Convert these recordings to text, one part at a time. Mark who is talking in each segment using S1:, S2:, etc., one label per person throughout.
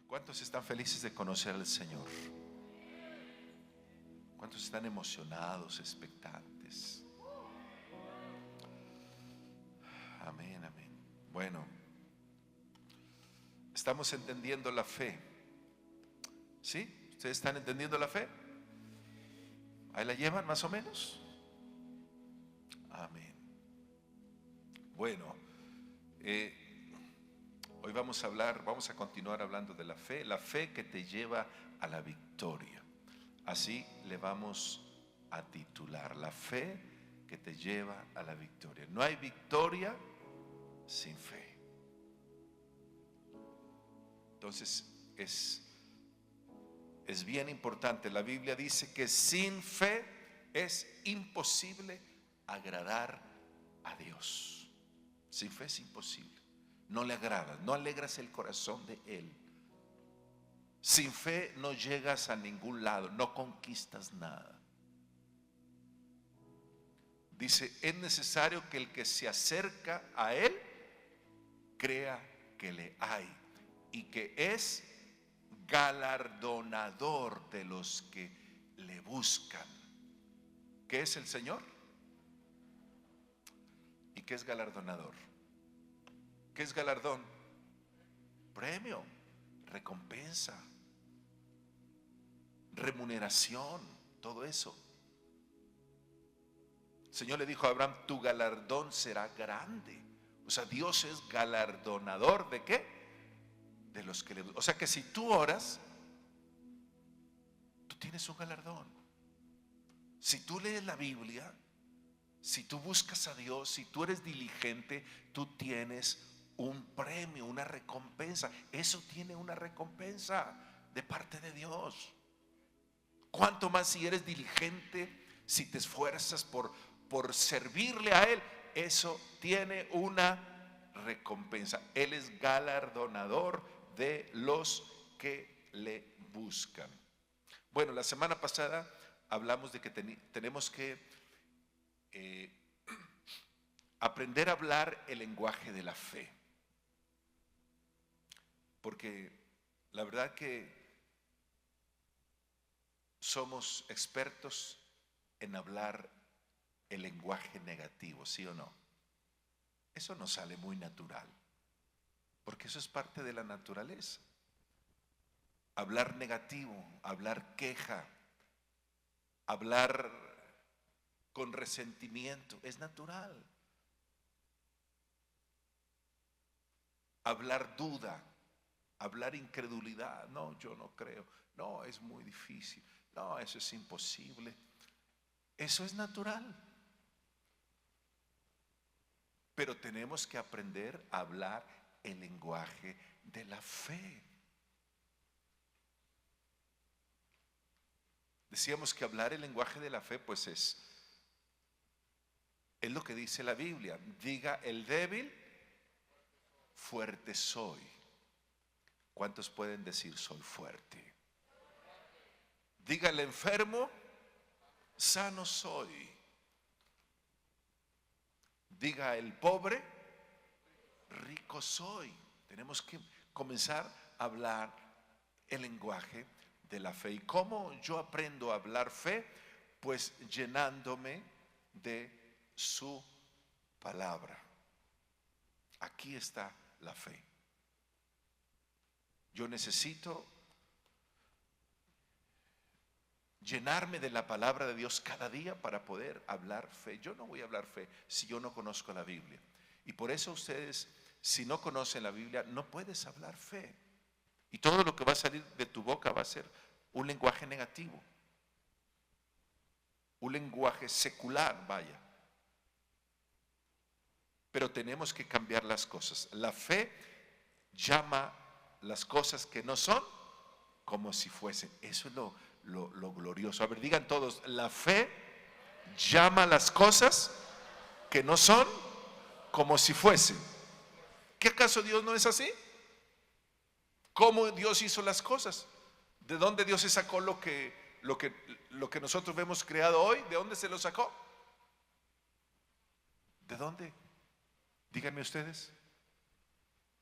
S1: ¿Cuántos están felices de conocer al Señor? ¿Cuántos están emocionados, expectantes? Amén, amén. Bueno, estamos entendiendo la fe. ¿Sí? ¿Ustedes están entendiendo la fe? ¿Ahí la llevan más o menos? Amén. Bueno, hoy vamos a continuar hablando de la fe que te lleva a la victoria. Así le vamos a titular, la fe que te lleva a la victoria. No hay victoria sin fe. Entonces es bien importante. La Biblia dice que sin fe es imposible agradar a Dios. Sin fe es imposible. No le agradas, no alegras el corazón de Él. Sin fe no llegas a ningún lado, no conquistas nada. Dice, es necesario que el que se acerca a Él crea que le hay y que es galardonador de los que le buscan. ¿Qué es el Señor? ¿Y qué es galardonador? ¿Qué es galardón? Premio, recompensa, remuneración, todo eso. El Señor le dijo a Abraham, tu galardón será grande. O sea, Dios es galardonador ¿de qué? De los que le buscan. O sea que si tú oras, tú tienes un galardón. Si tú lees la Biblia, si tú buscas a Dios, si tú eres diligente, tú tienes un premio, una recompensa. Eso tiene una recompensa de parte de Dios. Cuánto más si eres diligente, si te esfuerzas por servirle a Él, eso tiene una recompensa. Él es galardonador de los que le buscan. Bueno, la semana pasada hablamos de que tenemos que aprender a hablar el lenguaje de la fe. Porque la verdad que somos expertos en hablar el lenguaje negativo, ¿sí o no? Eso nos sale muy natural, porque eso es parte de la naturaleza. Hablar negativo, hablar queja, hablar con resentimiento, es natural. Hablar duda, hablar incredulidad, no, yo no creo, no, es muy difícil, no, eso es imposible. Eso es natural. Pero tenemos que aprender a hablar el lenguaje de la fe. Decíamos que hablar el lenguaje de la fe, pues es lo que dice la Biblia. Diga el débil, fuerte soy. ¿Cuántos pueden decir soy fuerte? Diga el enfermo, sano soy. Diga el pobre, rico soy. Tenemos que comenzar a hablar el lenguaje de la fe. ¿Y cómo yo aprendo a hablar fe? Pues llenándome de su palabra. Aquí está la fe. Yo necesito llenarme de la palabra de Dios cada día para poder hablar fe. Yo no voy a hablar fe si yo no conozco la Biblia. Y por eso ustedes, si no conocen la Biblia, no puedes hablar fe. Y todo lo que va a salir de tu boca va a ser un lenguaje negativo. Un lenguaje secular, vaya. Pero tenemos que cambiar las cosas. La fe llama las cosas que no son como si fuesen. Eso es lo glorioso. A ver, digan todos, la fe llama las cosas que no son como si fuesen. ¿Qué acaso Dios no es así? ¿Cómo Dios hizo las cosas? ¿De dónde Dios se sacó lo que nosotros vemos creado hoy? ¿De dónde se lo sacó? ¿De dónde? Díganme ustedes.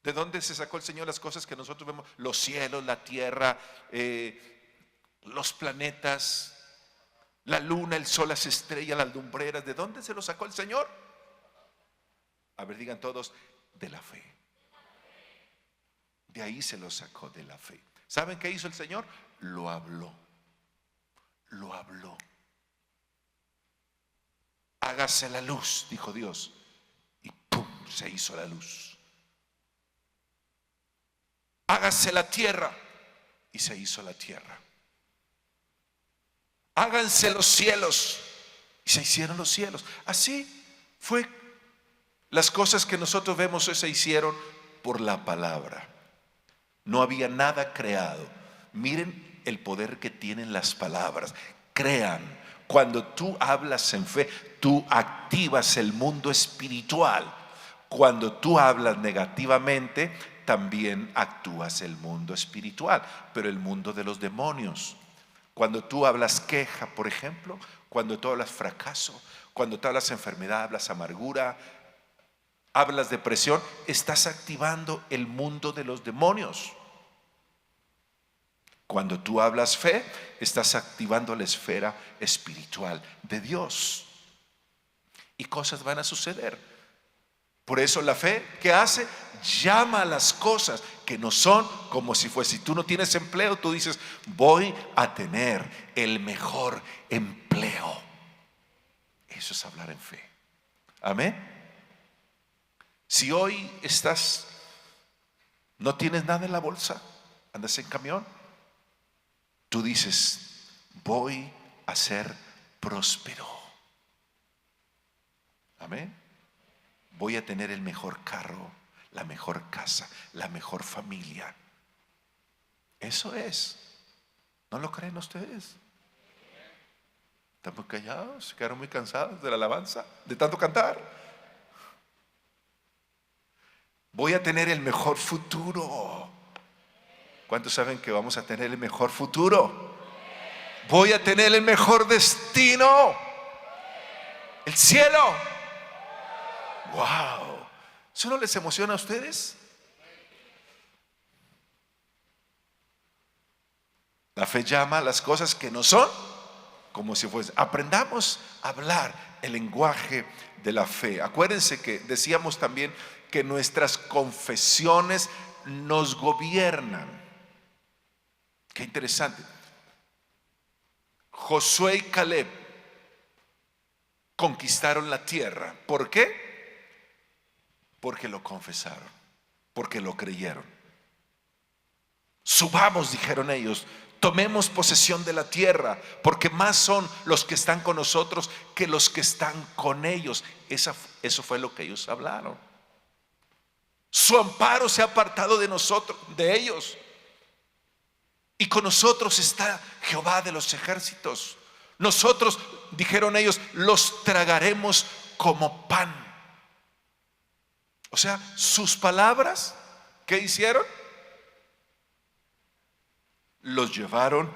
S1: ¿De dónde se sacó el Señor las cosas que nosotros vemos? Los cielos, la tierra, los planetas, la luna, el sol, las estrellas, las lumbreras. ¿De dónde se los sacó el Señor? A ver, digan todos, de la fe. De ahí se los sacó, de la fe. ¿Saben qué hizo el Señor? Lo habló. Lo habló. Hágase la luz, dijo Dios. Y ¡pum! Se hizo la luz. Hágase la tierra, y se hizo la tierra. Háganse los cielos, y se hicieron los cielos. Así fue. Las cosas que nosotros vemos se hicieron por la palabra. No había nada creado. Miren el poder que tienen las palabras. Crean. Cuando tú hablas en fe, tú activas el mundo espiritual. Cuando tú hablas negativamente, también actúas el mundo espiritual, pero el mundo de los demonios. Cuando tú hablas queja, por ejemplo, cuando tú hablas fracaso, cuando tú hablas enfermedad, hablas amargura, hablas depresión, estás activando el mundo de los demonios. Cuando tú hablas fe, estás activando la esfera espiritual de Dios. Y cosas van a suceder. Por eso la fe, ¿qué hace? Llama a las cosas que no son como si fuese. Si tú no tienes empleo, tú dices, voy a tener el mejor empleo. Eso es hablar en fe. Amén. Si hoy no tienes nada en la bolsa, andas en camión, tú dices, voy a ser próspero. Amén. Voy a tener el mejor carro, la mejor casa, la mejor familia. Eso es. ¿No lo creen ustedes? Están muy callados, se quedaron muy cansados de la alabanza, de tanto cantar. Voy a tener el mejor futuro. ¿Cuántos saben que vamos a tener el mejor futuro? Voy a tener el mejor destino. El cielo. Wow. ¿Eso no les emociona a ustedes? La fe llama a las cosas que no son como si fuesen. Aprendamos a hablar el lenguaje de la fe. Acuérdense que decíamos también que nuestras confesiones nos gobiernan. Qué interesante. Josué y Caleb conquistaron la tierra. ¿Por qué? Porque lo confesaron, porque lo creyeron. Subamos, dijeron ellos, tomemos posesión de la tierra, porque más son los que están con nosotros que los que están con ellos. Eso fue lo que ellos hablaron. Su amparo se ha apartado de nosotros, de ellos. Y con nosotros está Jehová de los ejércitos. Nosotros, dijeron ellos, los tragaremos como pan. O sea, sus palabras, ¿qué hicieron? Los llevaron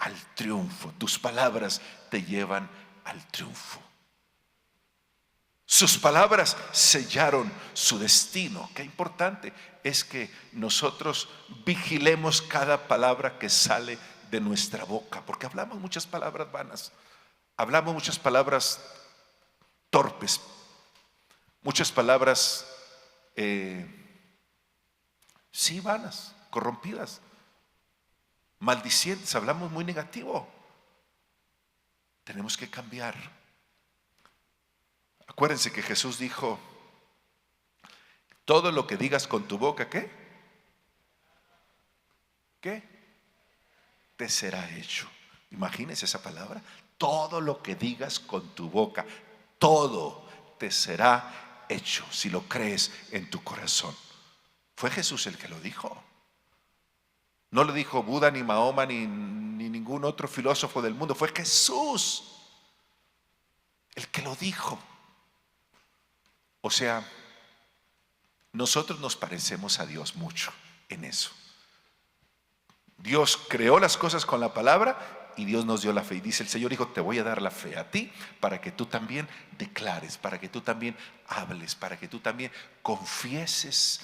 S1: al triunfo. Tus palabras te llevan al triunfo. Sus palabras sellaron su destino. Qué importante es que nosotros vigilemos cada palabra que sale de nuestra boca, porque hablamos muchas palabras vanas, hablamos muchas palabras torpes, muchas palabras sí, vanas, corrompidas, maldicientes, hablamos muy negativo. Tenemos que cambiar. Acuérdense que Jesús dijo, todo lo que digas con tu boca, ¿qué? ¿Qué? Te será hecho. Imagínense esa palabra. Todo lo que digas con tu boca, todo te será hecho si lo crees en tu corazón. Fue Jesús el que lo dijo. No lo dijo Buda, ni Mahoma, ni ningún otro filósofo del mundo. Fue Jesús el que lo dijo. O sea, nosotros nos parecemos a Dios mucho en eso. Dios creó las cosas con la palabra y Dios nos dio la fe. Y dice el Señor, hijo, te voy a dar la fe a ti para que tú también declares, para que tú también hables, para que tú también confieses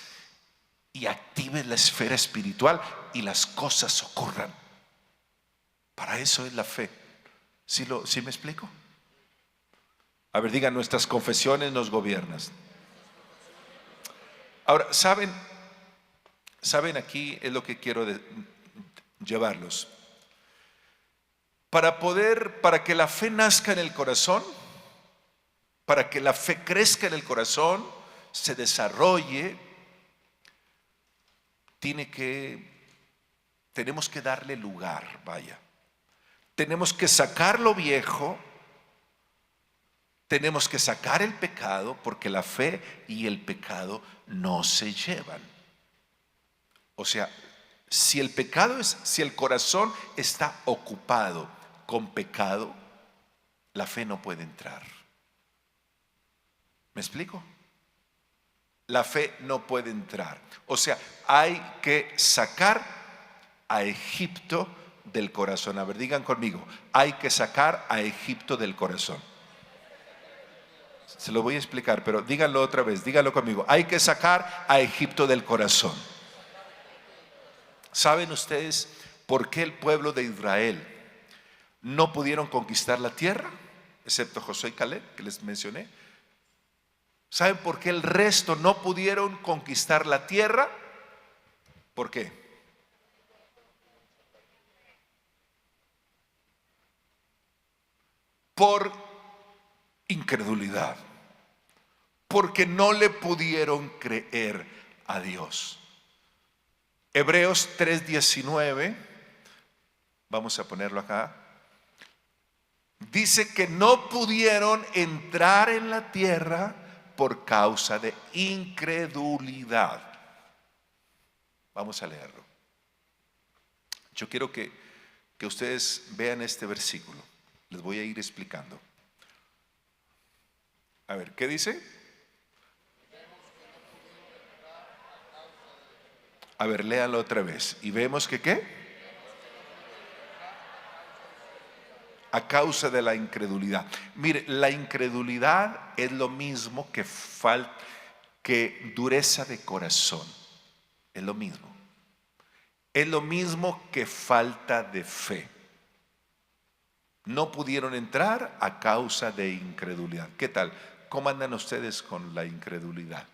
S1: y actives la esfera espiritual y las cosas ocurran. Para eso es la fe. ¿Sí me explico? A ver, digan, nuestras confesiones nos gobiernan. Ahora, ¿saben aquí es lo que quiero llevarlos? Para que la fe nazca en el corazón, para que la fe crezca en el corazón, se desarrolle, tenemos que darle lugar, vaya. Tenemos que sacar lo viejo, tenemos que sacar el pecado, porque la fe y el pecado no se llevan. O sea, si el corazón está ocupado con pecado, la fe no puede entrar. ¿Me explico? La fe no puede entrar. O sea, hay que sacar a Egipto del corazón. A ver, digan conmigo, hay que sacar a Egipto del corazón. Se lo voy a explicar, pero díganlo otra vez, díganlo conmigo. Hay que sacar a Egipto del corazón. ¿Saben ustedes por qué el pueblo de Israel no pudieron conquistar la tierra? Excepto Josué y Caleb, que les mencioné. ¿Saben por qué el resto no pudieron conquistar la tierra? ¿Por qué? Por incredulidad. Porque no le pudieron creer a Dios. Hebreos 3:19, vamos a ponerlo acá. Dice que no pudieron entrar en la tierra por causa de incredulidad. Vamos a leerlo. Yo quiero que ustedes vean este versículo. Les voy a ir explicando. A ver, ¿qué dice? A ver, léalo otra vez. Y vemos que ¿qué? A causa de la incredulidad. Mire, la incredulidad es lo mismo que dureza de corazón. Es lo mismo. Es lo mismo que falta de fe. No pudieron entrar a causa de incredulidad. ¿Qué tal? ¿Cómo andan ustedes con la incredulidad?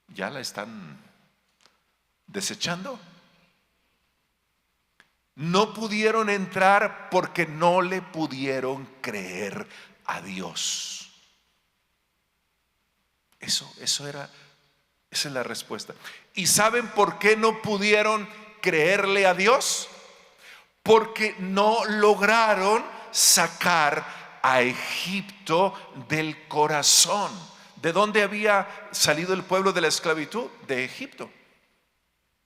S1: ¿Ya la están desechando? No pudieron entrar porque no le pudieron creer a Dios. Esa es la respuesta. ¿Y saben por qué no pudieron creerle a Dios? Porque no lograron sacar a Egipto del corazón. ¿De dónde había salido el pueblo de la esclavitud? De Egipto.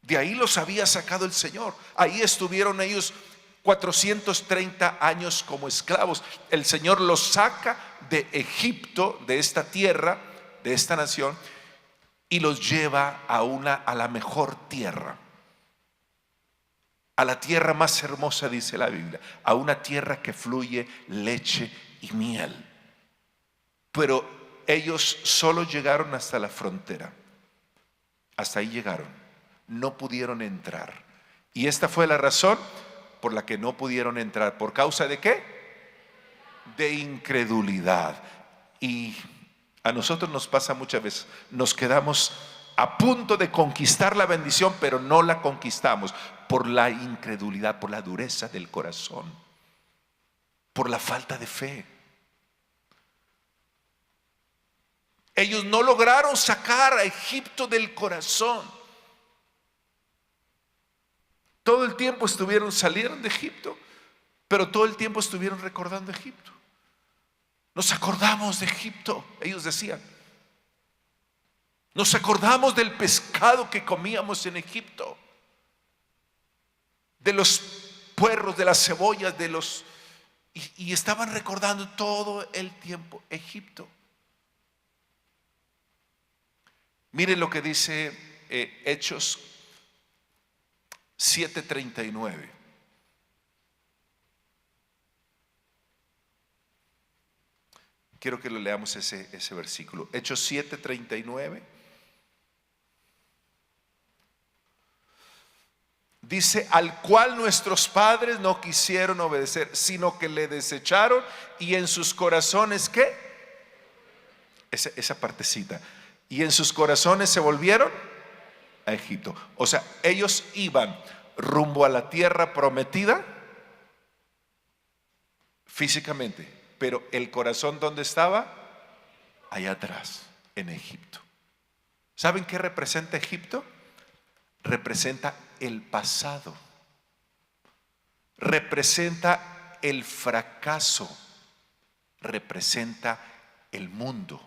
S1: De ahí los había sacado el Señor. Ahí estuvieron ellos 430 años como esclavos. El Señor los saca de Egipto, de esta tierra, de esta nación, y los lleva a la mejor tierra, a la tierra más hermosa, dice la Biblia, a una tierra que fluye leche y miel. Pero ellos solo llegaron hasta la frontera. Hasta ahí llegaron. No pudieron entrar. Y esta fue la razón por la que no pudieron entrar. ¿Por causa de qué? De incredulidad. Y a nosotros nos pasa muchas veces. Nos quedamos a punto de conquistar la bendición, pero no la conquistamos por la incredulidad, por la dureza del corazón, por la falta de fe. Ellos no lograron sacar a Egipto del corazón. Todo el tiempo salieron de Egipto, pero todo el tiempo estuvieron recordando Egipto. Nos acordamos de Egipto, ellos decían. Nos acordamos del pescado que comíamos en Egipto, de los puerros, de las cebollas, y estaban recordando todo el tiempo Egipto. Miren lo que dice Hechos 7:39. Quiero que lo leamos ese versículo. Hechos 7:39. Dice, al cual nuestros padres no quisieron obedecer, sino que le desecharon, y en sus corazones, ¿qué? Esa partecita. Y en sus corazones se volvieron a Egipto. O sea, ellos iban rumbo a la tierra prometida físicamente, pero el corazón, ¿dónde estaba? Allá atrás, en Egipto. ¿Saben qué representa Egipto? Representa el pasado, representa el fracaso, representa el mundo.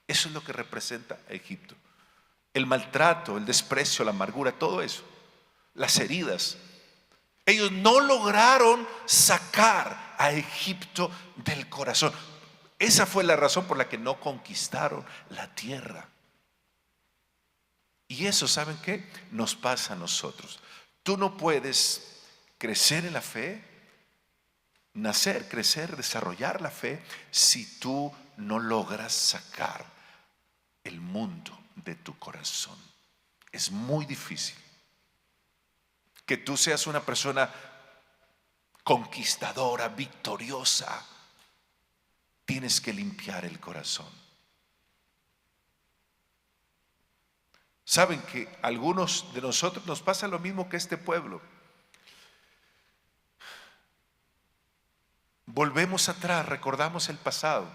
S1: Eso es lo que representa Egipto. El maltrato, el desprecio, la amargura, todo eso, las heridas. Ellos no lograron sacar a Egipto del corazón. Esa fue la razón por la que no conquistaron la tierra. Y eso, ¿saben qué? Nos pasa a nosotros. Tú no puedes crecer en la fe, nacer, crecer, desarrollar la fe, si tú no logras sacar el mundo de tu corazón. Es muy difícil que tú seas una persona conquistadora, victoriosa. Tienes que limpiar el corazón. Saben que a algunos de nosotros nos pasa lo mismo que este pueblo. Volvemos atrás, recordamos el pasado,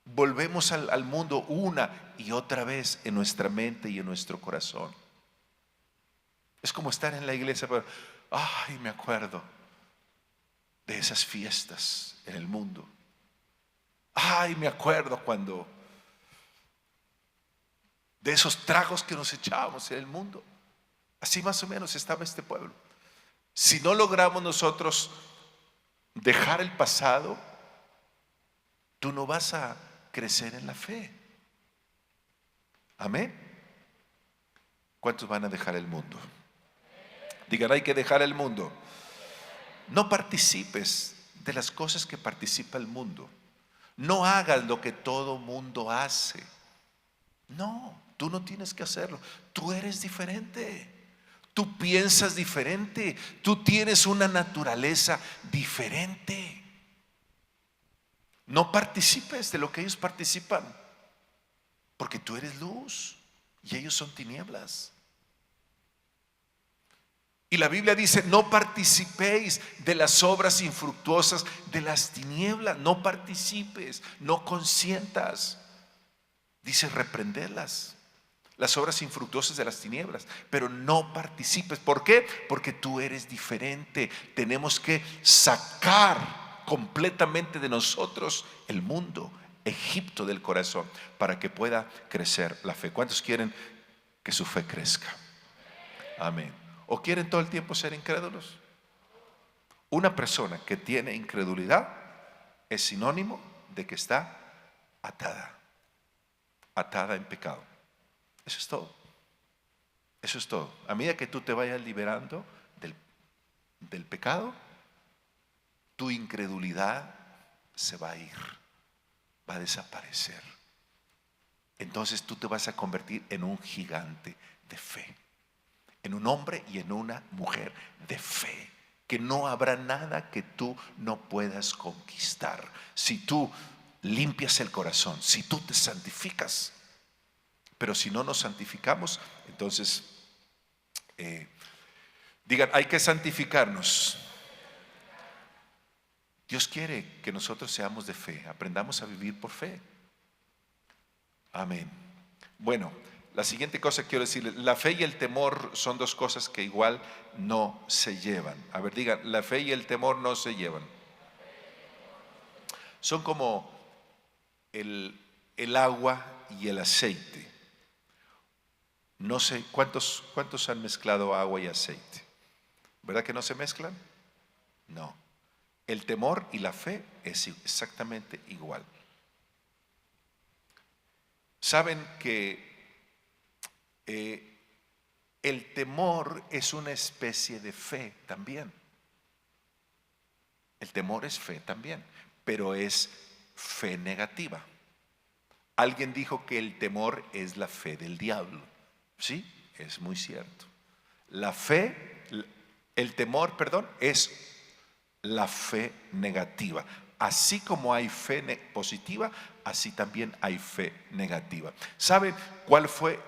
S1: volvemos al mundo una y otra vez en nuestra mente y en nuestro corazón. Es como estar en la iglesia, pero ay, me acuerdo de esas fiestas en el mundo. Ay, me acuerdo cuando de esos tragos que nos echábamos en el mundo. Así más o menos estaba este pueblo. Si no logramos nosotros dejar el pasado, tú no vas a crecer en la fe. Amén. ¿Cuántos van a dejar el mundo? Digan, hay que dejar el mundo. No participes de las cosas que participa el mundo. No hagas lo que todo mundo hace. No, tú no tienes que hacerlo. Tú eres diferente. Tú piensas diferente. Tú tienes una naturaleza diferente. No participes de lo que ellos participan, porque tú eres luz y ellos son tinieblas. Y la Biblia dice, no participéis de las obras infructuosas de las tinieblas. No participes, no consientas. Dice reprenderlas, las obras infructuosas de las tinieblas, pero no participes. ¿Por qué? Porque tú eres diferente. Tenemos que sacar completamente de nosotros el mundo, Egipto del corazón, para que pueda crecer la fe. ¿Cuántos quieren que su fe crezca? Amén. ¿O quieren todo el tiempo ser incrédulos? Una persona que tiene incredulidad es sinónimo de que está atada en pecado. Eso es todo. Eso es todo. A medida que tú te vayas liberando del pecado, tu incredulidad se va a ir, va a desaparecer. Entonces tú te vas a convertir en un gigante de fe, en un hombre y en una mujer de fe, que no habrá nada que tú no puedas conquistar. Si tú limpias el corazón, si tú te santificas. Pero si no nos santificamos, entonces digan, hay que santificarnos. Dios quiere que nosotros seamos de fe, aprendamos a vivir por fe. Amén. Bueno, la siguiente cosa que quiero decirles, la fe y el temor son dos cosas que igual no se llevan. A ver, digan, la fe y el temor no se llevan. Son como el agua y el aceite. No sé, ¿cuántos han mezclado agua y aceite? ¿Verdad que no se mezclan? No. El temor y la fe es exactamente igual. Saben que el temor es una especie de fe también. El temor es fe también, pero es fe negativa. Alguien dijo que el temor es la fe del diablo. Sí, es muy cierto. La fe, el temor, perdón, es la fe negativa. Así como hay fe positiva, así también hay fe negativa. ¿Saben cuál fue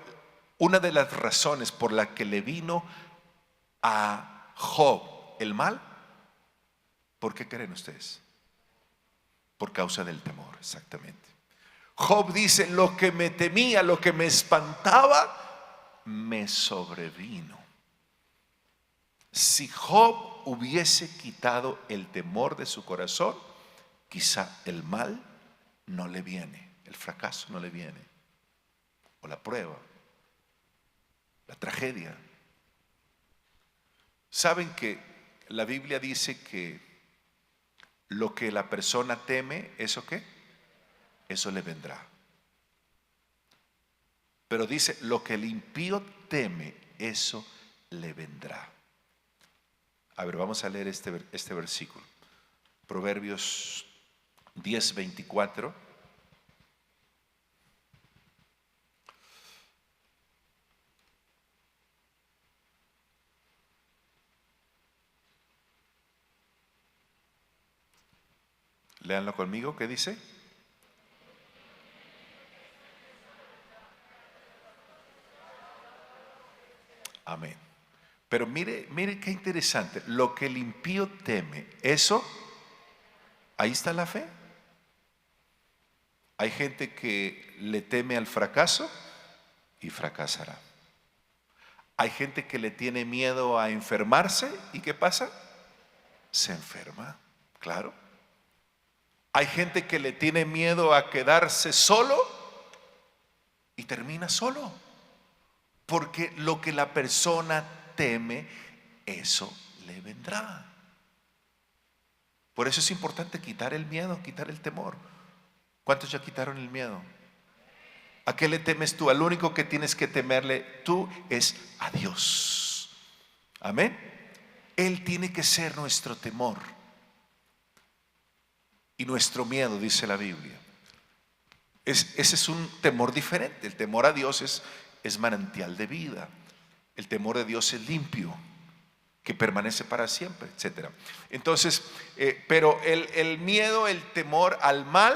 S1: una de las razones por la que le vino a Job el mal? ¿Por qué creen ustedes? Por causa del temor, exactamente. Job dice, lo que me temía, lo que me espantaba, me sobrevino. Si Job hubiese quitado el temor de su corazón, quizá el mal no le viene, el fracaso no le viene, o la prueba, la tragedia. ¿Saben que la Biblia dice que lo que la persona teme, ¿eso qué? Eso le vendrá. Pero dice, lo que el impío teme, eso le vendrá. A ver, vamos a leer este versículo. Proverbios 10:24. Léanlo conmigo, ¿qué dice? Amén. Pero mire qué interesante. Lo que el impío teme, eso, ahí está la fe. Hay gente que le teme al fracaso y fracasará. Hay gente que le tiene miedo a enfermarse y ¿qué pasa? Se enferma, claro. Hay gente que le tiene miedo a quedarse solo y termina solo. Porque lo que la persona teme, eso le vendrá. Por eso es importante quitar el miedo, quitar el temor. ¿Cuántos ya quitaron el miedo? ¿A qué le temes tú? Al único que tienes que temerle tú es a Dios. Amén. Él tiene que ser nuestro temor y nuestro miedo, dice la Biblia. Ese es un temor diferente. El temor a Dios es manantial de vida. El temor de Dios es limpio, que permanece para siempre, etc. Entonces, pero el miedo, el temor al mal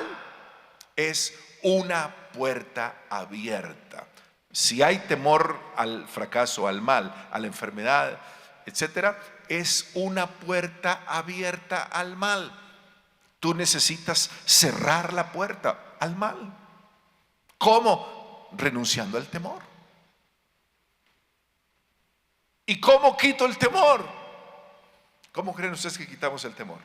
S1: es una puerta abierta. Si hay temor al fracaso, al mal, a la enfermedad, etc., es una puerta abierta al mal. Tú necesitas cerrar la puerta al mal. ¿Cómo? Renunciando al temor. ¿Y cómo quito el temor? ¿Cómo creen ustedes que quitamos el temor?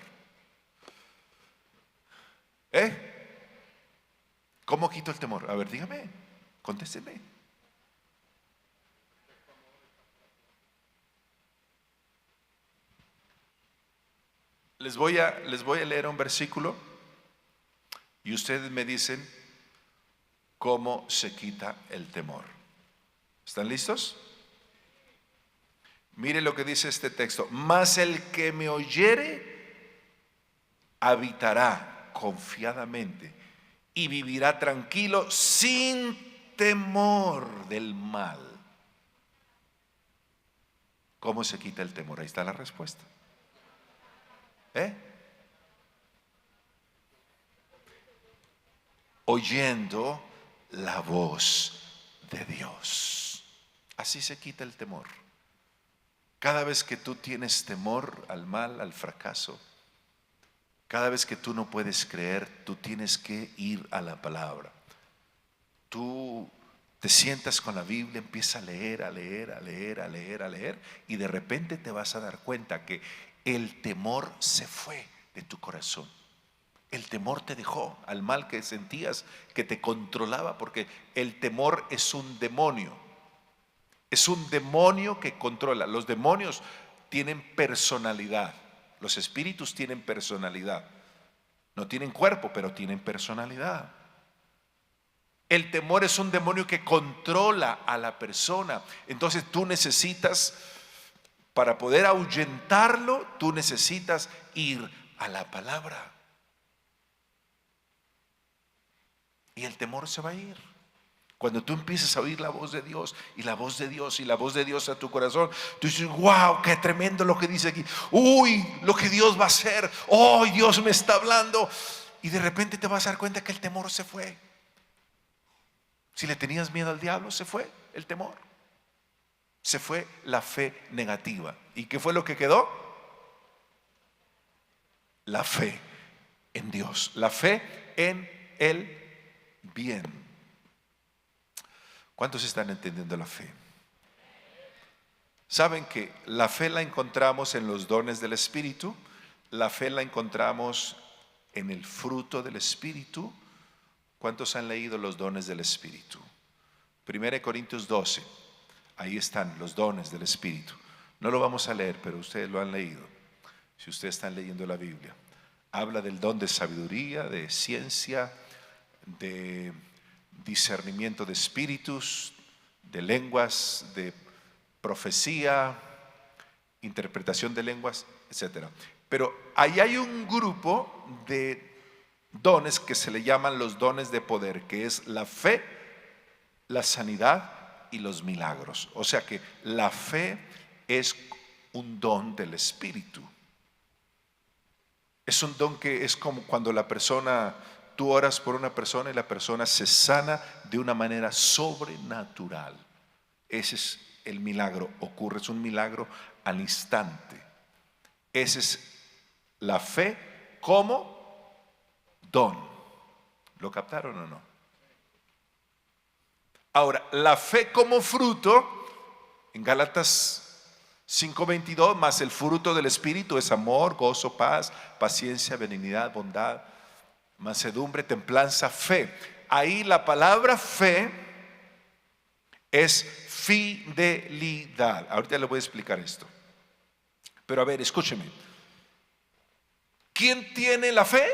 S1: ¿Cómo quito el temor? A ver, dígame, contésteme. Les voy a leer un versículo y ustedes me dicen cómo se quita el temor. ¿Están listos? Mire lo que dice este texto. Mas el que me oyere habitará confiadamente y vivirá tranquilo sin temor del mal. ¿Cómo se quita el temor? Ahí está la respuesta. Oyendo la voz de Dios. Así se quita el temor. Cada vez que tú tienes temor al mal, al fracaso, cada vez que tú no puedes creer, tú tienes que ir a la palabra. Tú te sientas con la Biblia, empieza a leer, a leer, a leer, a leer, a leer, y de repente te vas a dar cuenta que el temor se fue de tu corazón. El temor te dejó al mal que sentías, que te controlaba, porque el temor es un demonio. Es un demonio que controla. Los demonios tienen personalidad. Los espíritus tienen personalidad. No tienen cuerpo, pero tienen personalidad. El temor es un demonio que controla a la persona. Entonces tú necesitas, para poder ahuyentarlo, tú necesitas ir a la palabra. Y el temor se va a ir. Cuando tú empiezas a oír la voz de Dios y la voz de Dios y la voz de Dios a tu corazón, tú dices, wow, qué tremendo lo que dice aquí. Uy, lo que Dios va a hacer. Oh, Dios me está hablando. Y de repente te vas a dar cuenta que el temor se fue. Si le tenías miedo al diablo, se fue el temor. Se fue la fe negativa. ¿Y qué fue lo que quedó? La fe en Dios. La fe en el bien. ¿Cuántos están entendiendo la fe? Saben que la fe la encontramos en los dones del Espíritu, la fe la encontramos en el fruto del Espíritu. ¿Cuántos han leído los dones del Espíritu? 1 Corintios 12, ahí están los dones del Espíritu. No lo vamos a leer, pero ustedes lo han leído, si ustedes están leyendo la Biblia. Habla del don de sabiduría, de ciencia, de discernimiento de espíritus, de lenguas, de profecía, interpretación de lenguas, etc. Pero ahí hay un grupo de dones que se le llaman los dones de poder, que es la fe, la sanidad y los milagros. O sea que la fe es un don del Espíritu. Es un don que es como cuando tú oras por una persona y la persona se sana de una manera sobrenatural. Ese es el milagro, ocurre, es un milagro al instante. Esa es la fe como don. ¿Lo captaron o no? Ahora, la fe como fruto, en Gálatas 5:22, más el fruto del Espíritu es amor, gozo, paz, paciencia, benignidad, bondad, mansedumbre, templanza, fe. Ahí la palabra fe es fidelidad. Ahorita le voy a explicar esto. Pero a ver, escúcheme. ¿Quién tiene la fe?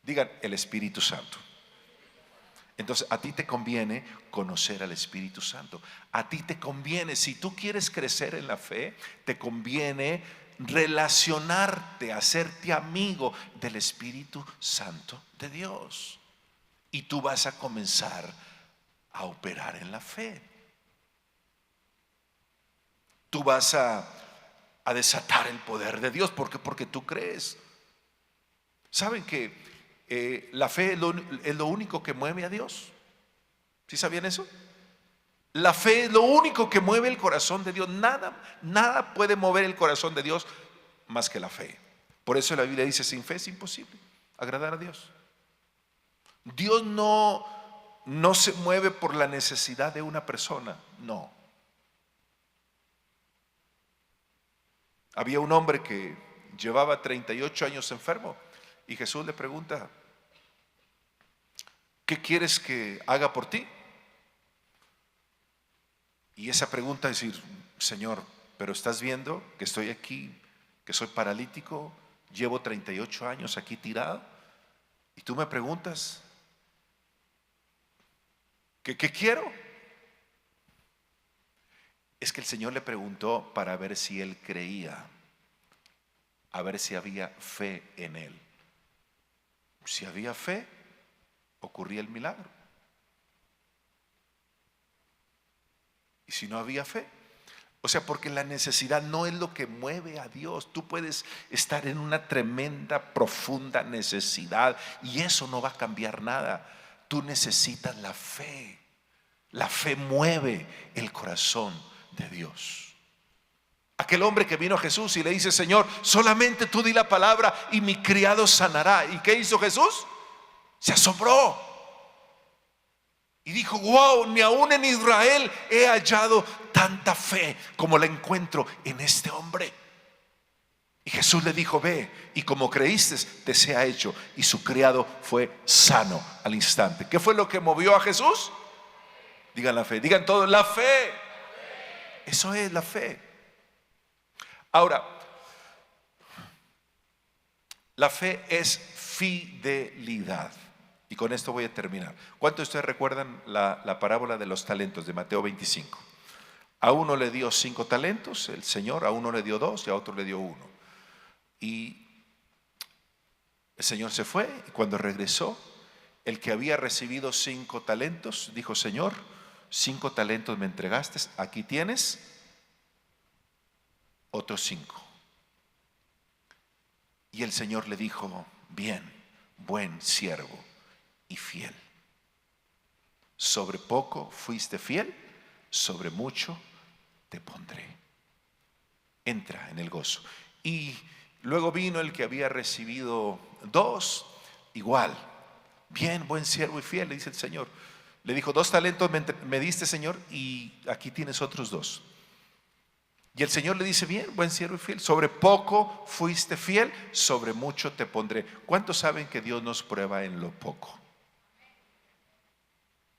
S1: Digan, el Espíritu Santo. Entonces a ti te conviene conocer al Espíritu Santo. A ti te conviene, si tú quieres crecer en la fe, te conviene relacionarte, hacerte amigo del Espíritu Santo de Dios. Y tú vas a comenzar a operar en la fe. Tú vas a desatar el poder de Dios. ¿Por qué? Porque tú crees. ¿Saben que la fe es lo único que mueve a Dios? ¿Sí sabían eso? La fe es lo único que mueve el corazón de Dios. Nada puede mover el corazón de Dios más que la fe. Por eso la Biblia dice, sin fe es imposible agradar a Dios. Dios no se mueve por la necesidad de una persona, no. Había un hombre que llevaba 38 años enfermo y Jesús le pregunta, ¿qué quieres que haga por ti? Y esa pregunta es decir, Señor, pero estás viendo que estoy aquí, que soy paralítico, llevo 38 años aquí tirado y tú me preguntas, ¿qué quiero? Es que el Señor le preguntó para ver si él creía, a ver si había fe en él. Si había fe, ocurría el milagro. Y si no había fe, o sea, porque la necesidad no es lo que mueve a Dios. Tú puedes estar en una tremenda, profunda necesidad y eso no va a cambiar nada. Tú necesitas la fe. La fe mueve el corazón de Dios. Aquel hombre que vino a Jesús y le dice, Señor, solamente tú di la palabra y mi criado sanará. ¿Y qué hizo Jesús? Se asombró. Y dijo, wow, ni aún en Israel he hallado tanta fe como la encuentro en este hombre. Y Jesús le dijo, ve, y como creíste, te sea hecho. Y su criado fue sano al instante. ¿Qué fue lo que movió a Jesús? Digan la fe, digan todo, la fe. Eso es la fe. Ahora, la fe es fidelidad. Y con esto voy a terminar. ¿Cuántos de ustedes recuerdan la parábola de los talentos de Mateo 25? A uno le dio 5 talentos, el Señor, a uno le dio 2 y a otro le dio 1. Y el Señor se fue y cuando regresó, el que había recibido 5 talentos, dijo: Señor, 5 talentos me entregaste, aquí tienes otros 5. Y el Señor le dijo: bien, buen siervo y fiel. Sobre poco fuiste fiel, sobre mucho te pondré. Entra en el gozo. Y luego vino el que había recibido 2, igual. Bien, buen siervo y fiel, le dice el Señor. Le dijo: 2 talentos me diste, Señor, y aquí tienes otros 2. Y el Señor le dice: bien, buen siervo y fiel, sobre poco fuiste fiel, sobre mucho te pondré. ¿Cuántos saben que Dios nos prueba en lo poco?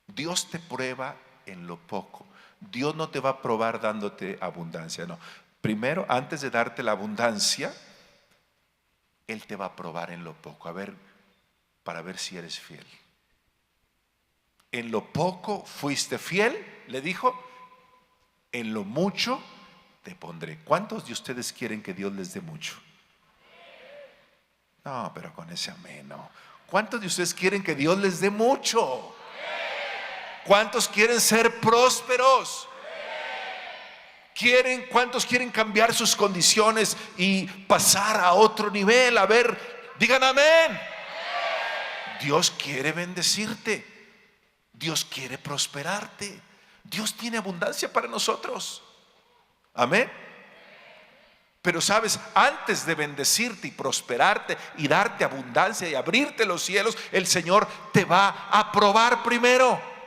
S1: Dios te prueba en lo poco. Dios no te va a probar dándote abundancia, no. Primero, antes de darte la abundancia, Él te va a probar en lo poco, para ver si eres fiel. En lo poco fuiste fiel, le dijo, en lo mucho te pondré. ¿Cuántos de ustedes quieren que Dios les dé mucho? No, pero con ese amén, no. ¿Cuántos de ustedes quieren que Dios les dé mucho? ¿Cuántos quieren ser prósperos? ¿Cuántos quieren cambiar sus condiciones y pasar a otro nivel? A ver, digan amén. Dios quiere bendecirte. Dios quiere prosperarte. Dios tiene abundancia para nosotros. Amén. Pero sabes, antes de bendecirte y prosperarte y darte abundancia y abrirte los cielos, el Señor te va a probar primero.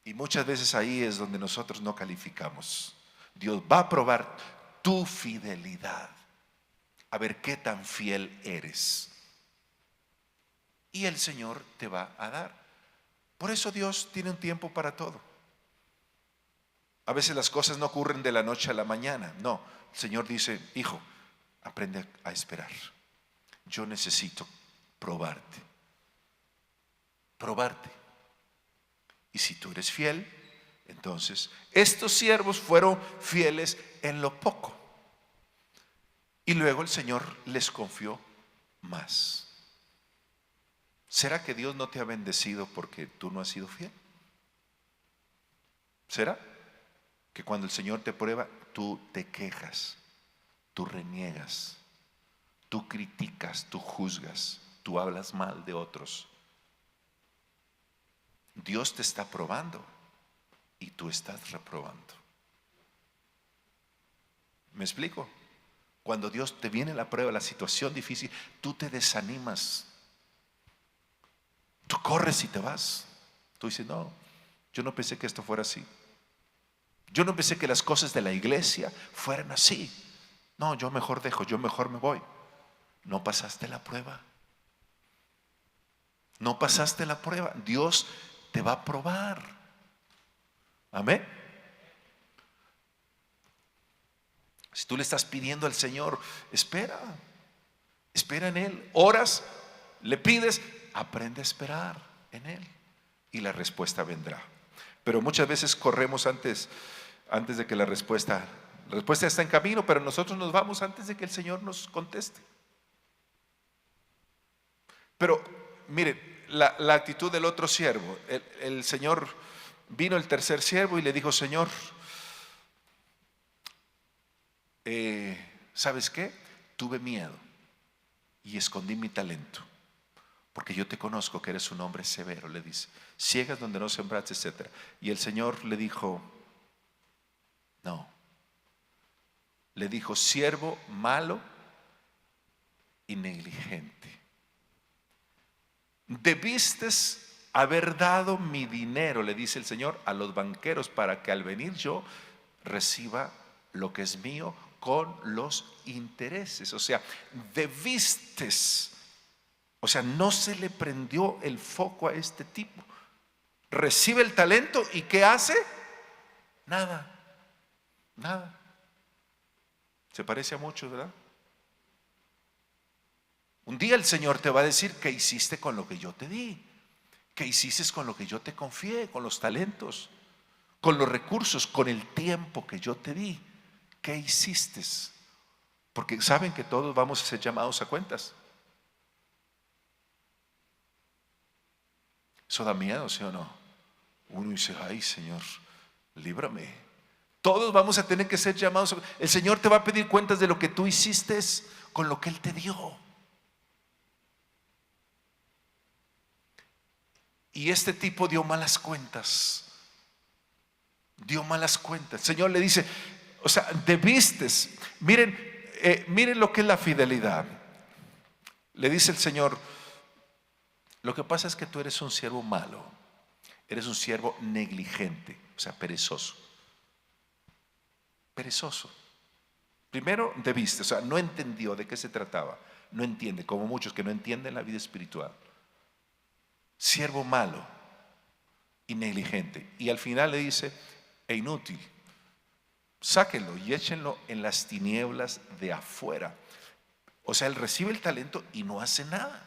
S1: Y muchas veces ahí es donde nosotros no calificamos. Dios va a probar tu fidelidad, a ver qué tan fiel eres. Y el Señor te va a dar. Por eso Dios tiene un tiempo para todo. A veces las cosas no ocurren de la noche a la mañana. No, el Señor dice: hijo, aprende a esperar. Yo necesito probarte. Y si tú eres fiel, entonces estos siervos fueron fieles en lo poco. Y luego el Señor les confió más. ¿Será que Dios no te ha bendecido porque tú no has sido fiel? ¿Será que cuando el Señor te prueba, tú te quejas, tú reniegas, tú criticas, tú juzgas, tú hablas mal de otros? Dios te está probando y tú estás reprobando. ¿Me explico? Cuando Dios te viene la prueba, la situación difícil, tú te desanimas, tú corres y te vas. Tú dices: no, yo no pensé que esto fuera así. Yo no pensé que las cosas de la iglesia fueran así. No, yo mejor dejo, yo mejor me voy. No pasaste la prueba. No pasaste la prueba. Dios te va a probar. Amén. Si tú le estás pidiendo al Señor, espera en Él. Oras, le pides, aprende a esperar en Él y la respuesta vendrá. Pero muchas veces corremos antes de que la respuesta está en camino, pero nosotros nos vamos antes de que el Señor nos conteste. Pero mire, la actitud del otro siervo. El Señor, vino el tercer siervo y le dijo: Señor, ¿sabes qué? Tuve miedo y escondí mi talento, porque yo te conozco que eres un hombre severo, le dice. Ciegas donde no sembraste, etc. Y el Señor le dijo: no. Le dijo: siervo malo y negligente. Debiste haber dado mi dinero, le dice el Señor, a los banqueros, para que al venir yo reciba lo que es mío con los intereses. O sea, no se le prendió el foco a este tipo. Recibe el talento y ¿qué hace? Nada. Se parece a muchos, ¿verdad? Un día el Señor te va a decir: ¿qué hiciste con lo que yo te di? ¿Qué hiciste con lo que yo te confié? Con los talentos, con los recursos, con el tiempo que yo te di. ¿Qué hiciste? Porque saben que todos vamos a ser llamados a cuentas. Eso da miedo, ¿sí o no? Uno dice, ay Señor, líbrame. Todos vamos a tener que ser llamados. El Señor te va a pedir cuentas de lo que tú hiciste con lo que Él te dio. Y este tipo dio malas cuentas. Dio malas cuentas. El Señor le dice, o sea, debiste. Miren lo que es la fidelidad. Le dice el Señor, lo que pasa es que tú eres un siervo malo. Eres un siervo negligente, o sea, perezoso. Perezoso. Primero debiste, o sea, no entendió de qué se trataba. No entiende, como muchos que no entienden la vida espiritual. Siervo malo y negligente. Y al final le dice, e inútil. Sáquenlo y échenlo en las tinieblas de afuera. O sea, él recibe el talento y no hace nada.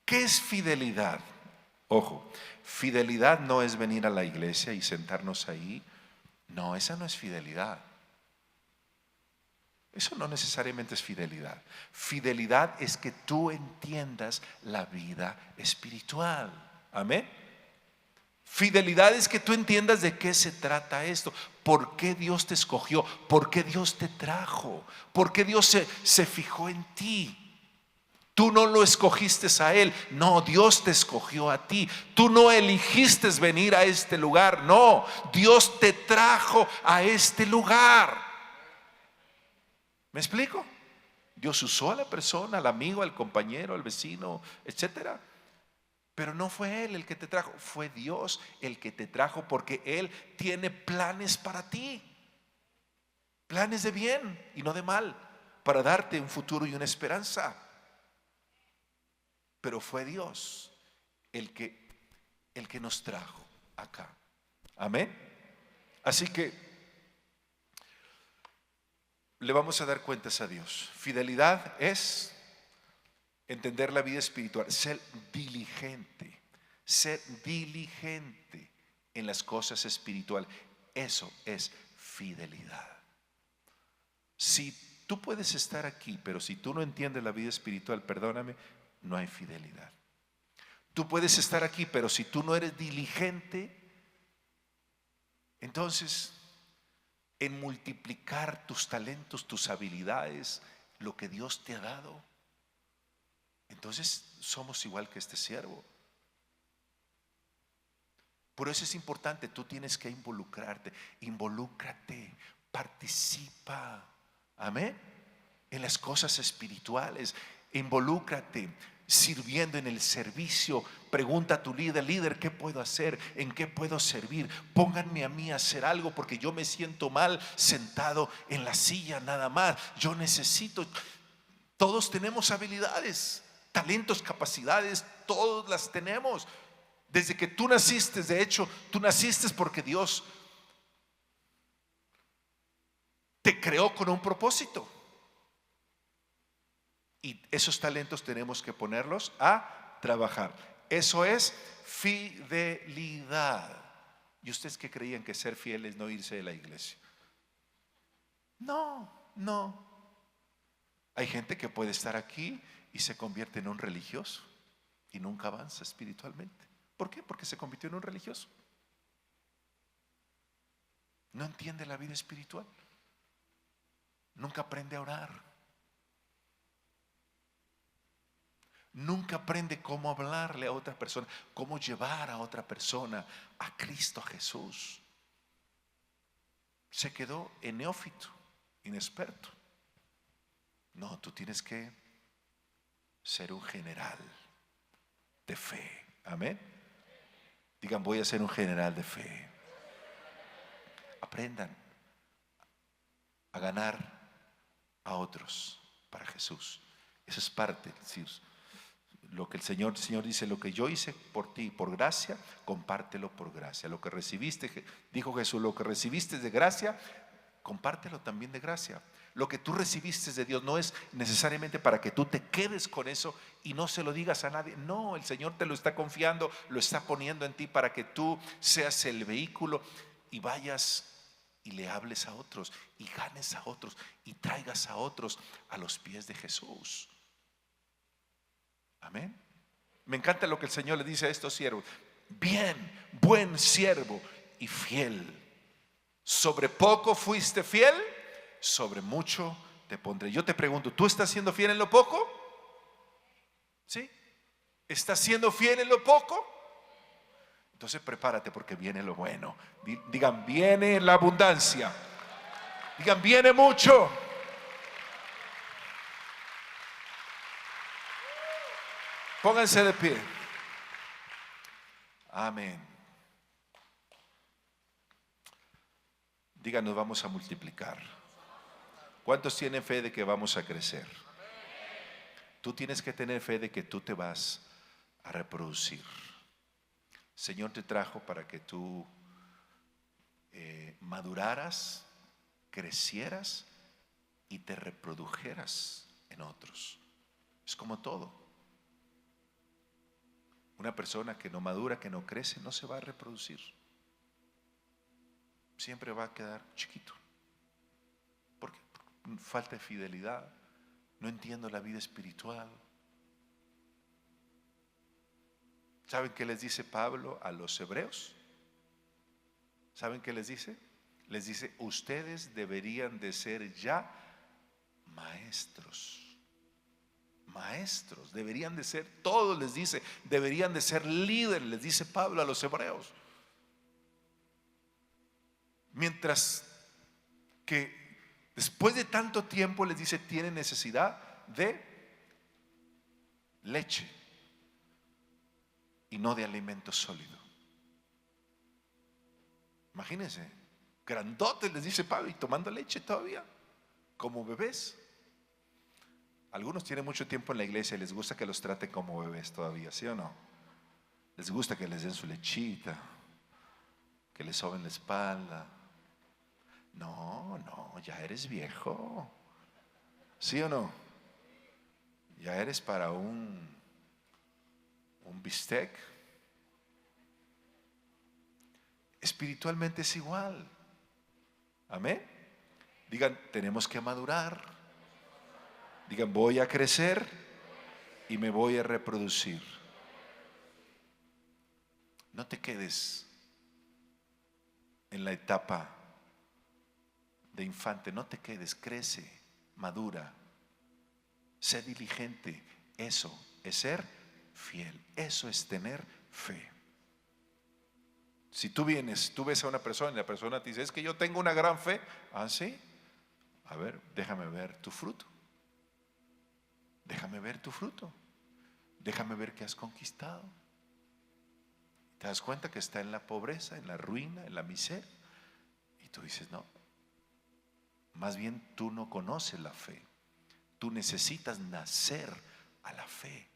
S1: ¿Qué es fidelidad? Ojo, fidelidad no es venir a la iglesia y sentarnos ahí. No, esa no es fidelidad. Eso no necesariamente es fidelidad. Fidelidad es que tú entiendas la vida espiritual. Amén. Fidelidad es que tú entiendas de qué se trata esto, por qué Dios te escogió, por qué Dios te trajo, por qué Dios se fijó en ti. Tú no lo escogiste a Él, no, Dios te escogió a ti. Tú no eligiste venir a este lugar, no, Dios te trajo a este lugar. ¿Me explico? Dios usó a la persona, al amigo, al compañero, al vecino, etcétera. Pero no fue Él el que te trajo, fue Dios el que te trajo, porque Él tiene planes para ti. Planes de bien y no de mal, para darte un futuro y una esperanza. Pero fue Dios el que nos trajo acá. Amén. Así que le vamos a dar cuentas a Dios. Fidelidad es entender la vida espiritual, ser diligente en las cosas espirituales. Eso es fidelidad. Si tú puedes estar aquí, pero si tú no entiendes la vida espiritual, perdóname, no hay fidelidad. Tú puedes estar aquí, pero si tú no eres diligente, entonces en multiplicar tus talentos, tus habilidades, lo que Dios te ha dado, entonces somos igual que este siervo. Por eso es importante, tú tienes que involúcrate, participa, amén, en las cosas espirituales, involúcrate sirviendo en el servicio. Pregunta a tu líder, ¿qué puedo hacer? ¿En qué puedo servir? Pónganme a mí a hacer algo porque yo me siento mal sentado en la silla nada más. Yo necesito, todos tenemos habilidades, talentos, capacidades, todos las tenemos. Desde que tú naciste, de hecho, tú naciste porque Dios te creó con un propósito. Y esos talentos tenemos que ponerlos a trabajar. Eso es fidelidad. ¿Y ustedes qué creían, que ser fiel es no irse de la iglesia? No. Hay gente que puede estar aquí y se convierte en un religioso y nunca avanza espiritualmente. ¿Por qué? Porque se convirtió en un religioso. No entiende la vida espiritual. Nunca aprende a orar. Nunca aprende cómo hablarle a otra persona, cómo llevar a otra persona a Cristo, a Jesús. Se quedó en neófito, inexperto. No, tú tienes que ser un general de fe. Amén. Digan, voy a ser un general de fe. Aprendan a ganar a otros para Jesús. Eso es parte, es decir, lo que el Señor dice, lo que yo hice por ti por gracia, compártelo por gracia. Lo que recibiste, dijo Jesús, lo que recibiste de gracia, compártelo también de gracia. Lo que tú recibiste de Dios no es necesariamente para que tú te quedes con eso y no se lo digas a nadie. No, el Señor te lo está confiando, lo está poniendo en ti para que tú seas el vehículo y vayas y le hables a otros y ganes a otros y traigas a otros a los pies de Jesús. Amén. Me encanta lo que el Señor le dice a estos siervos. Bien, buen siervo y fiel. Sobre poco fuiste fiel, sobre mucho te pondré. Yo te pregunto, ¿tú estás siendo fiel en lo poco? ¿Sí? ¿Estás siendo fiel en lo poco? Entonces prepárate porque viene lo bueno. Digan, viene la abundancia. Digan, viene mucho. Pónganse de pie. Amén. Digan, nos vamos a multiplicar. ¿Cuántos tienen fe de que vamos a crecer? Tú tienes que tener fe de que tú te vas a reproducir. Señor te trajo para que tú maduraras, crecieras y te reprodujeras en otros. Es como todo. Una persona que no madura, que no crece, no se va a reproducir. Siempre va a quedar chiquito. ¿Por qué? Por falta de fidelidad. No entiendo la vida espiritual. ¿Saben qué les dice Pablo a los hebreos? ¿Saben qué les dice? Les dice, ustedes deberían de ser ya maestros. Maestros, deberían de ser, todos les dice, deberían de ser líderes, les dice Pablo a los hebreos. Mientras que después de tanto tiempo les dice, tienen necesidad de leche y no de alimento sólido. Imagínense, grandotes les dice Pablo y tomando leche todavía, como bebés. Algunos tienen mucho tiempo en la iglesia y les gusta que los traten como bebés todavía, ¿sí o no? Les gusta que les den su lechita, que les soben la espalda. No, ya eres viejo, ¿sí o no? Ya eres para un bistec. Espiritualmente es igual. Amén. Digan, tenemos que madurar. Digan, voy a crecer y me voy a reproducir. No te quedes en la etapa de infante, no te quedes, crece, madura, sé diligente. Eso es ser fiel, eso es tener fe. Si tú vienes, tú ves a una persona y la persona te dice, es que yo tengo una gran fe. Ah, sí, a ver, déjame ver tu fruto. Déjame ver tu fruto. Déjame ver qué has conquistado. Te das cuenta que está en la pobreza, en la ruina, en la miseria. Y tú dices, no, más bien tú no conoces la fe. Tú necesitas nacer a la fe.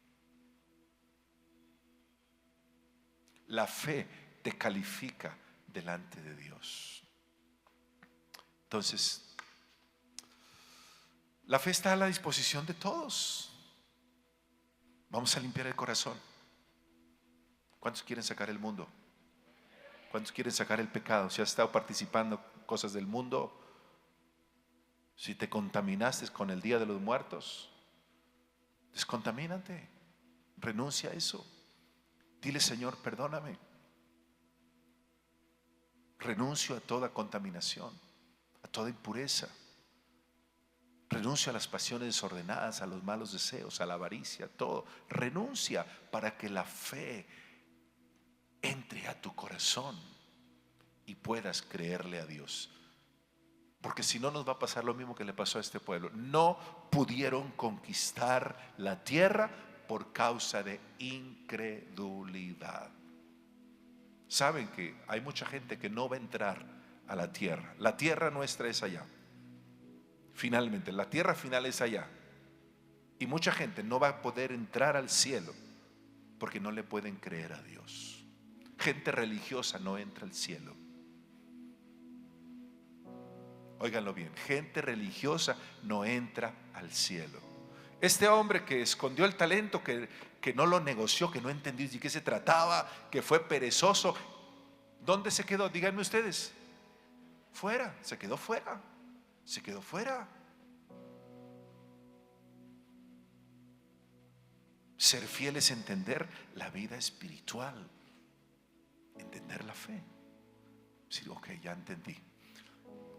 S1: La fe te califica delante de Dios. Entonces, la fe está a la disposición de todos. Vamos a limpiar el corazón. ¿Cuántos quieren sacar el mundo? ¿Cuántos quieren sacar el pecado? Si has estado participando en cosas del mundo, si te contaminaste con el día de los muertos, descontamínate, renuncia a eso. Dile, Señor, perdóname. Renuncio a toda contaminación, a toda impureza. Renuncio a las pasiones desordenadas, a los malos deseos, a la avaricia, todo. Renuncia para que la fe entre a tu corazón y puedas creerle a Dios. Porque si no, nos va a pasar lo mismo que le pasó a este pueblo. No pudieron conquistar la tierra por causa de incredulidad. Saben que hay mucha gente que no va a entrar a la tierra. La tierra nuestra es allá. Finalmente, la tierra final es allá. Y mucha gente no va a poder entrar al cielo porque no le pueden creer a Dios. Gente religiosa no entra al cielo. Óiganlo bien, gente religiosa no entra al cielo. Este hombre que escondió el talento, que no lo negoció, que no entendió de qué se trataba, que fue perezoso, ¿dónde se quedó? Díganme ustedes. Fuera, se quedó fuera. Se quedó fuera. Ser fiel es entender la vida espiritual, entender la fe. Sí, ok, ya entendí.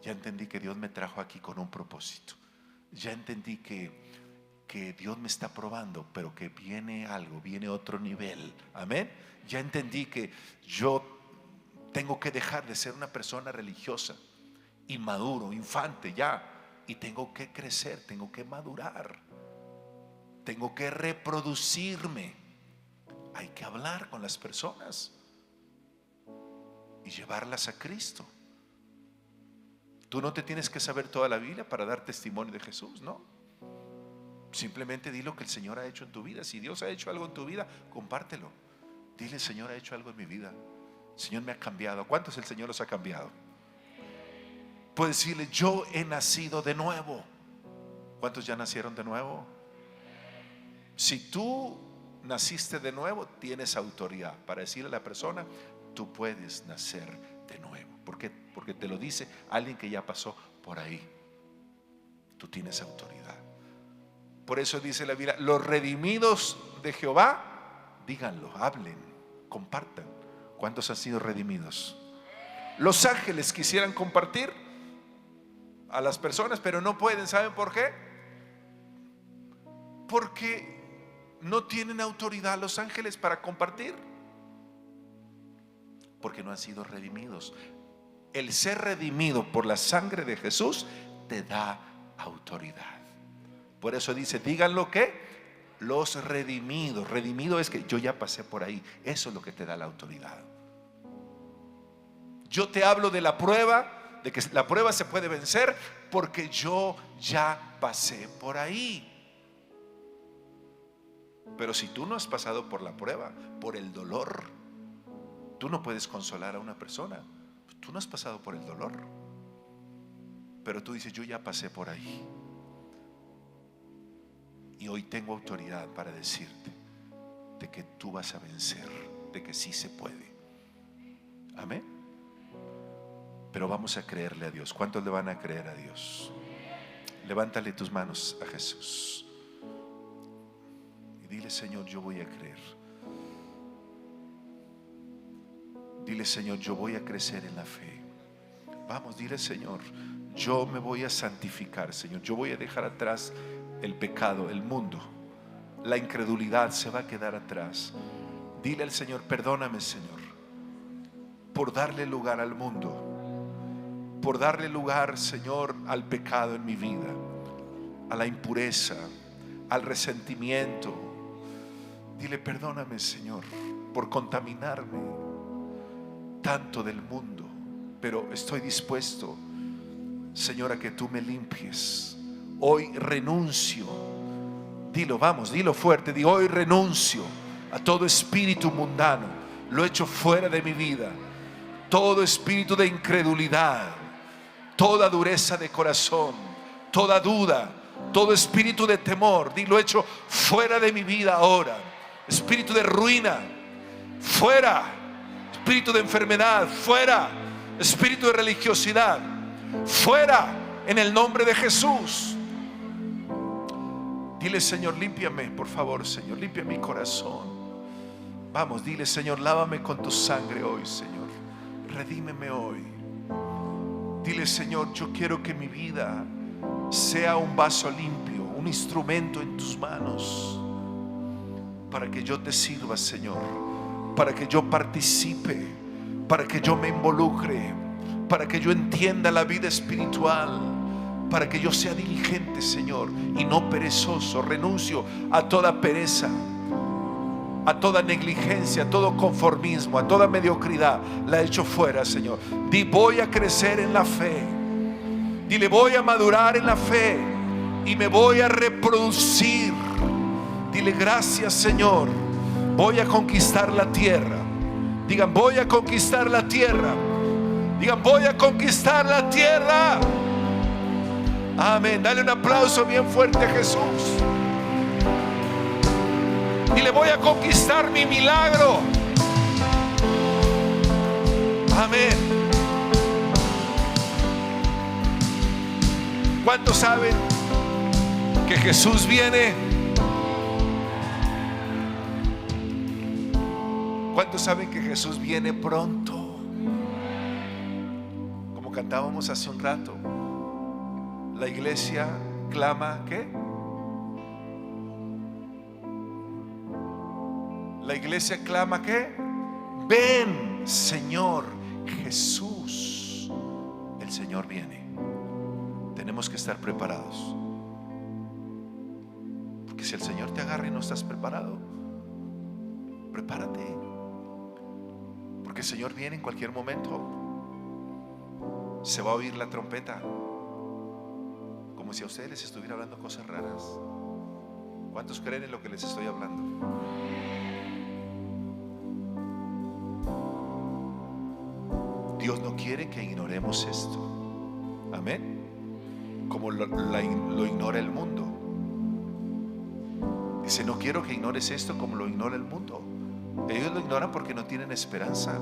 S1: Ya entendí que Dios me trajo aquí con un propósito. Ya entendí que Dios me está probando, pero que viene algo, viene otro nivel. Amén. Ya entendí que yo tengo que dejar de ser una persona religiosa, inmaduro, infante ya, y tengo que crecer, tengo que madurar, tengo que reproducirme. Hay que hablar con las personas y llevarlas a Cristo. Tú no te tienes que saber toda la Biblia para dar testimonio de Jesús, ¿no? Simplemente di lo que el Señor ha hecho en tu vida. Si Dios ha hecho algo en tu vida, compártelo. Dile: Señor, ha hecho algo en mi vida. Señor, me ha cambiado. ¿Cuántos el Señor los ha cambiado? Puedes decirle: yo he nacido de nuevo. ¿Cuántos ya nacieron de nuevo? Si tú naciste de nuevo, tienes autoridad para decirle a la persona: tú puedes nacer de nuevo. ¿Por qué? Porque te lo dice alguien que ya pasó por ahí. Tú tienes autoridad. Por eso dice la Biblia: los redimidos de Jehová, díganlo, hablen, compartan. ¿Cuántos han sido redimidos? Los ángeles quisieran compartir a las personas, pero no pueden. ¿Saben por qué? Porque no tienen autoridad los ángeles para compartir, porque no han sido redimidos. El ser redimido por la sangre de Jesús te da autoridad. Por eso dice: digan lo que los redimidos. Redimido es que yo ya pasé por ahí. Eso es lo que te da la autoridad. Yo te hablo de la prueba, de que la prueba se puede vencer porque yo ya pasé por ahí. Pero si tú no has pasado por la prueba, por el dolor, tú no puedes consolar a una persona. Tú no has pasado por el dolor, pero tú dices: yo ya pasé por ahí, y hoy tengo autoridad para decirte de que tú vas a vencer, de que sí se puede. Amén. Pero vamos a creerle a Dios. ¿Cuántos le van a creer a Dios? Levántale tus manos a Jesús y dile: Señor, yo voy a creer. Dile: Señor, yo voy a crecer en la fe. Vamos, dile: Señor, yo me voy a santificar. Señor, yo voy a dejar atrás el pecado, el mundo. La incredulidad se va a quedar atrás. Dile al Señor: perdóname, Señor, por darle lugar al mundo, por darle lugar, Señor, al pecado en mi vida, a la impureza, al resentimiento. Dile: perdóname, Señor, por contaminarme tanto del mundo, pero estoy dispuesto, Señor, a que tú me limpies. Hoy renuncio. Dilo, vamos, dilo fuerte. Digo: hoy renuncio a todo espíritu mundano. Lo echo fuera de mi vida. Todo espíritu de incredulidad, toda dureza de corazón, toda duda, todo espíritu de temor, lo echo fuera de mi vida ahora. Espíritu de ruina, fuera. Espíritu de enfermedad, fuera. Espíritu de religiosidad, fuera, en el nombre de Jesús. Dile: Señor, límpiame, por favor, Señor, limpia mi corazón. Vamos, dile: Señor, lávame con tu sangre hoy, Señor, redímeme hoy. Dile: Señor, yo quiero que mi vida sea un vaso limpio, un instrumento en tus manos, para que yo te sirva, Señor, para que yo participe, para que yo me involucre, para que yo entienda la vida espiritual, para que yo sea diligente, Señor, y no perezoso. Renuncio a toda pereza, a toda negligencia, a todo conformismo, a toda mediocridad. La echo fuera, Señor. Di: voy a crecer en la fe. Dile: voy a madurar en la fe y me voy a reproducir. Dile: gracias, Señor, voy a conquistar la tierra. Digan: voy a conquistar la tierra. Digan: voy a conquistar la tierra. Amén. Dale un aplauso bien fuerte a Jesús. Dile: voy a conquistar mi milagro. Amén. ¿Cuántos saben que Jesús viene ¿Cuántos saben que Jesús viene pronto? Como cantábamos hace un rato, la iglesia clama, ¿qué? La iglesia clama, ¿qué? Ven, Señor Jesús. El Señor viene. Tenemos que estar preparados. Porque si el Señor te agarra y no estás preparado, prepárate. Porque el Señor viene en cualquier momento. Se va a oír la trompeta, como si a ustedes les estuviera hablando cosas raras. ¿Cuántos creen en lo que les estoy hablando? Dios no quiere que ignoremos esto. Amén. Como lo ignora el mundo. Dice, no quiero que ignores esto como lo ignora el mundo. Ellos lo ignoran porque no tienen esperanza,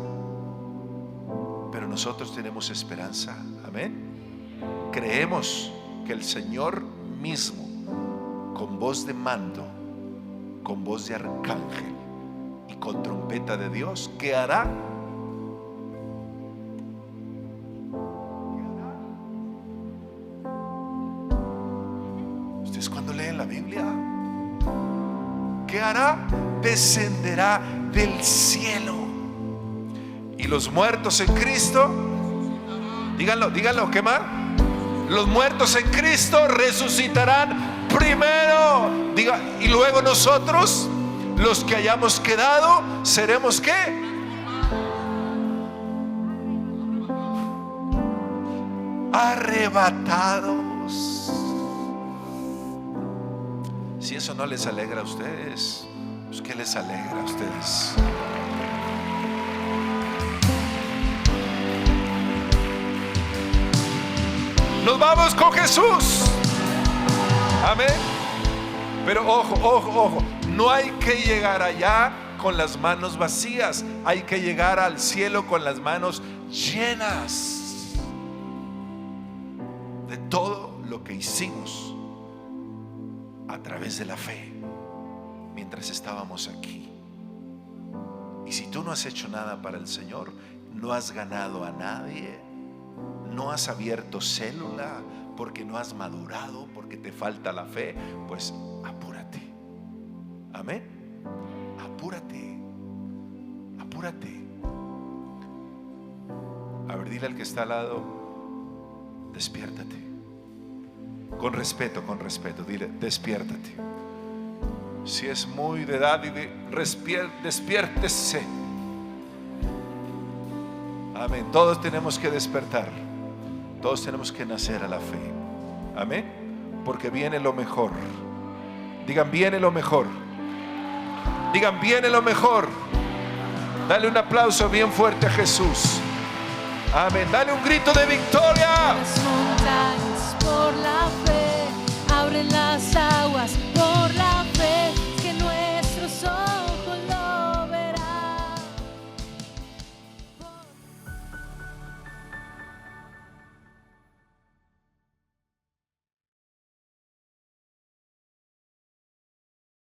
S1: pero nosotros tenemos esperanza. Amén. Creemos que el Señor mismo, con voz de mando, con voz de arcángel y con trompeta de Dios, ¿qué hará? Ustedes cuando leen la Biblia, ¿qué hará? Descenderá del cielo, y los muertos en Cristo, díganlo, ¿qué más? Los muertos en Cristo resucitarán primero. Diga, y luego nosotros, los que hayamos quedado, seremos ¿qué? Arrebatados. Si eso no les alegra a ustedes, pues ¿qué les alegra a ustedes? Nos vamos con Jesús. Amén. Pero ojo, no hay que llegar allá con las manos vacías. Hay que llegar al cielo con las manos llenas de todo lo que hicimos a través de la fe mientras estábamos aquí. Y si tú no has hecho nada para el Señor, no has ganado a nadie, no has abierto célula porque no has madurado, porque te falta la fe, pues apúrate. Amén. Apúrate. A ver, dile al que está al lado, despiértate. Con respeto, dile, despiértate. Si es muy de edad, dile, despiértese. Amén. Todos tenemos que despertar. Todos tenemos que nacer a la fe. Amén. Porque viene lo mejor. Digan, viene lo mejor. Digan, viene lo mejor. Dale un aplauso bien fuerte a Jesús. Amén. Dale un grito de victoria.
S2: Las montañas por la fe.